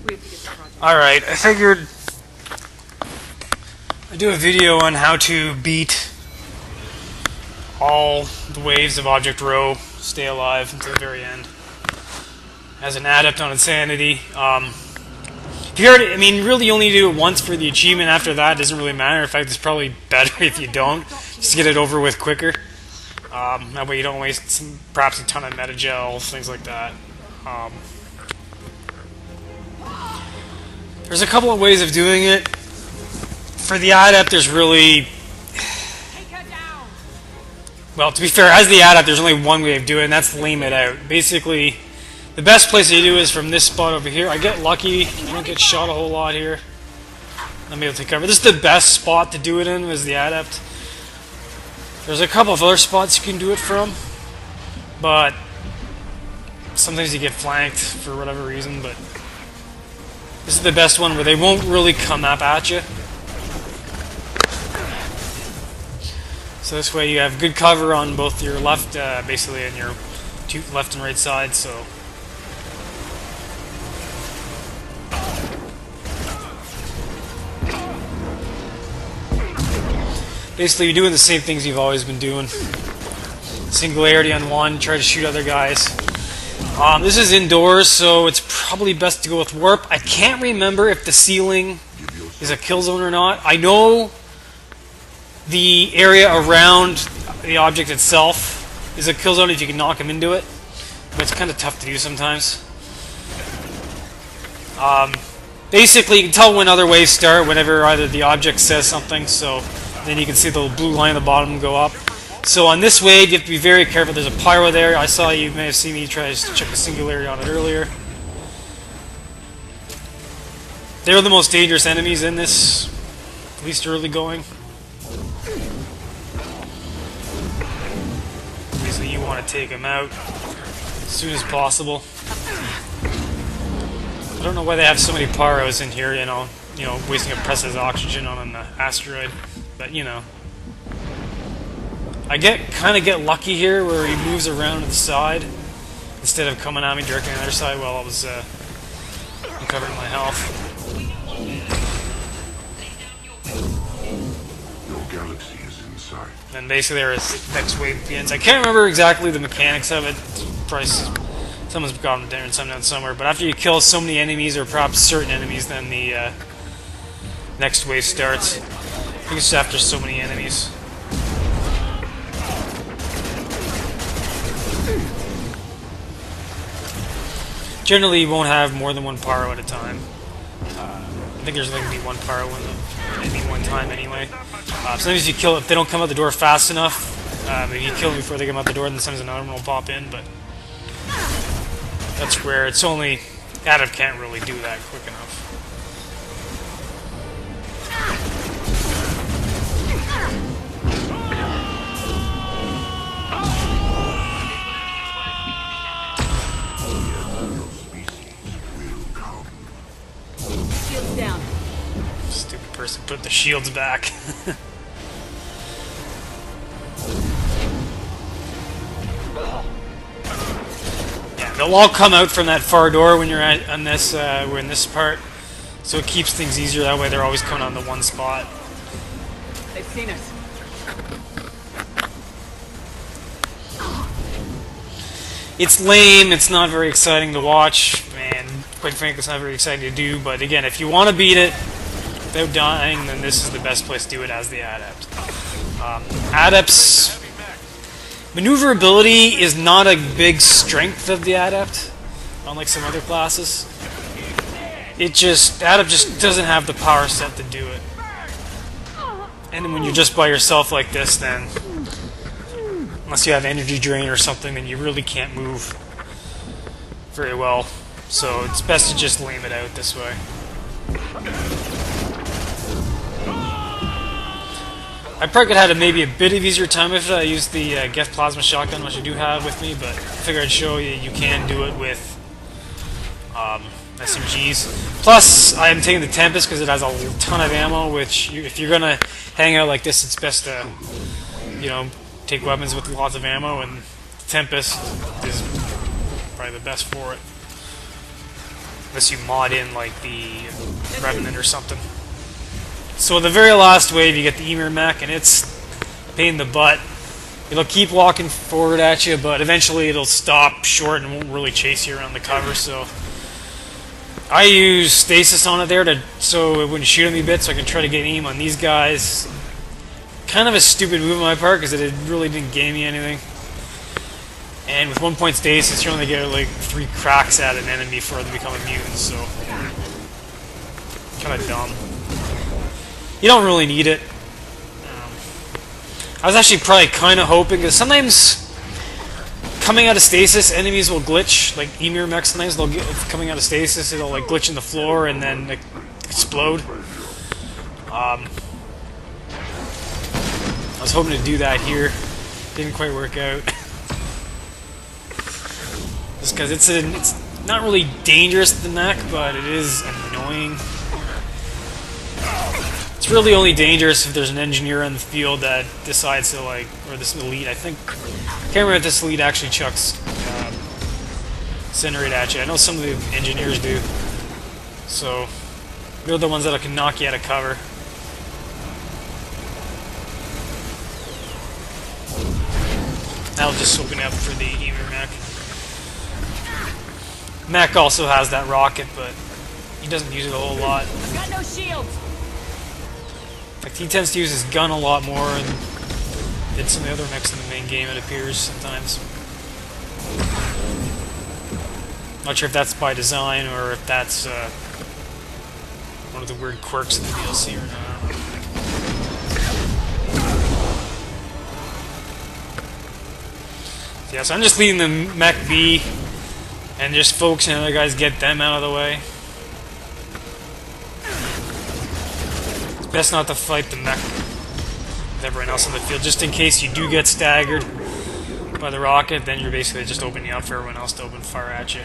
We have to get the project. Alright, I figured I'd do a video on how to beat all the waves of Object Rho, stay alive until the very end. As an adept on insanity. If you already, I mean, really you only do it once for the achievement. After that, it doesn't really matter. In fact, it's probably better if you don't, just to get it over with quicker. That way you don't waste perhaps a ton of metagel, things like that. There's a couple of ways of doing it. For the adept, there's really... Well, to be fair, as the adept, there's only one way of doing it, and that's lame it out. Basically, the best place to do is from this spot over here. I get lucky. I don't get shot a whole lot here. I'm able to take cover. This is the best spot to do it in, as the adept. There's a couple of other spots you can do it from, but sometimes you get flanked for whatever reason, but this is the best one where they won't really come up at you. So this way you have good cover on both your left, basically on your left and right side, so... Basically, you're doing the same things you've always been doing. Singularity on one, try to shoot other guys. This is indoors, so it's probably best to go with warp. I can't remember if the ceiling is a kill zone or not. I know the area around the object itself is a kill zone if you can knock him into it, but it's kind of tough to do sometimes. Basically, you can tell when other waves start whenever either the object says something, so then you can see the blue line at the bottom go up. So on this wave, you have to be very careful. There's a pyro there. I saw you may have seen me try to check the singularity on it earlier. They're the most dangerous enemies in this, at least early going. Obviously, you want to take them out as soon as possible. I don't know why they have so many pyros in here. You know, wasting a precious oxygen on an asteroid. But you know, I kind of get lucky here where he moves around to the side instead of coming at me directly on the other side while I was recovering my health. Your galaxy is inside. And basically, there is next wave begins. I can't remember exactly the mechanics of it. Probably someone's got them there somewhere. But after you kill so many enemies, or perhaps certain enemies, then the next wave starts. I think it's just after so many enemies. Generally, you won't have more than one pyro at a time. I think there's only going to be one pyro at any one time anyway. Sometimes you kill if they don't come out the door fast enough. If you kill them before they come out the door, then sometimes another one will pop in, but that's rare. It's only Adept can't really do that quick enough. Shields down. Stupid person put the shields back. Yeah, they'll all come out from that far door when you're on this. We're in this part, so it keeps things easier. That way, they're always coming on the one spot. They've seen us. It's lame. It's not very exciting to watch, and quite frankly, it's not very exciting to do. But again, if you want to beat it without dying, then this is the best place to do it as the adept. Adept's maneuverability is not a big strength of the adept, unlike some other classes. Adept just doesn't have the power set to do it. And when you're just by yourself like this, then unless you have energy drain or something, then you really can't move very well. So it's best to just lame it out this way. I probably could have had maybe a bit of easier time if I used the Geth Plasma Shotgun, which I do have with me, but I figured I'd show you you can do it with SMGs. Plus, I'm taking the Tempest because it has a ton of ammo, which if you're going to hang out like this, it's best to, take weapons with lots of ammo, and the Tempest is probably the best for it. unless you mod in like the Revenant or something. So the very last wave, you get the Emir mech, and it's a pain in the butt. It'll keep walking forward at you, but eventually it'll stop short and won't really chase you around the cover. So I use stasis on it there so it wouldn't shoot at me a bit, so I can try to get aim on these guys. Kind of a stupid move on my part because it really didn't gain me anything. And with 1 point stasis, you only get like 3 cracks at an enemy before they become immune, so kind of dumb. You don't really need it. I was actually probably kind of hoping, because sometimes coming out of stasis, enemies will glitch, like Emir mechs sometimes, they'll get, coming out of stasis, it'll like glitch in the floor and then like, explode. I was hoping to do that here. Didn't quite work out. Just because it's not really dangerous, the mech, but it is annoying. It's really only dangerous if there's an engineer in the field that decides to like, or this elite, I think, I can't remember if this elite actually chucks incinerate at you. I know some of the engineers do. So, they're the ones that can knock you out of cover. That'll just open up for the Emir mech. Mech also has that rocket, but he doesn't use it a whole lot. I've got no shields. In fact, he tends to use his gun a lot more than some of the other mechs in the main game, it appears, sometimes. Not sure if that's by design or if that's one of the weird quirks in the DLC or not. Yeah, so I'm just leaving the mech be and just focusing on the other guys, get them out of the way. It's best not to fight the mech with everyone else in the field, just in case you do get staggered by the rocket, then you're basically just opening up for everyone else to open fire at you.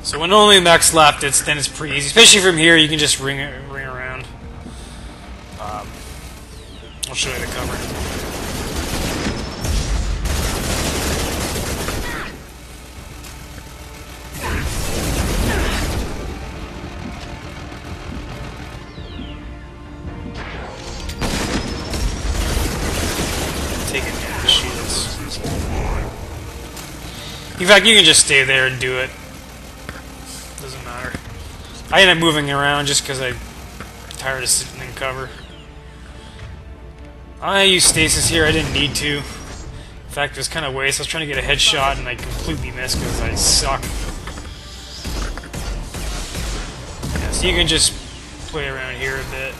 So when only mechs left, then it's pretty easy. Especially from here, you can just ring around. I'll show you the cover. Taking down the shields. In fact, you can just stay there and do it. Doesn't matter. I end up moving around just because I'm tired of sitting in cover. I used stasis here, I didn't need to. In fact, it was kind of a waste. I was trying to get a headshot and I completely missed because I suck. Yeah, so you can just play around here a bit.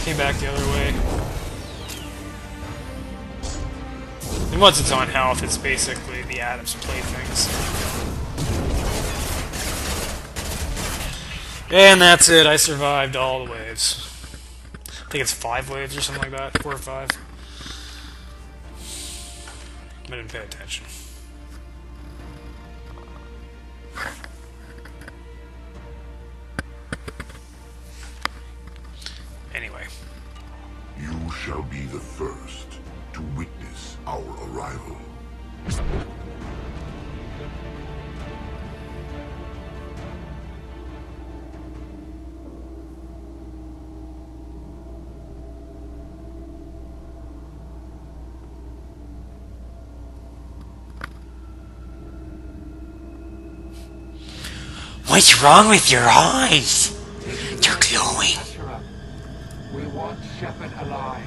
Came back the other way. And once it's on health, it's basically the Adept's playthings. And that's it, I survived all the waves. I think it's 5 waves or something like that, 4 or 5. I didn't pay attention. Anyway. You shall be the first to witness our arrival. What's wrong with your eyes? They're glowing. We want Shepard alive.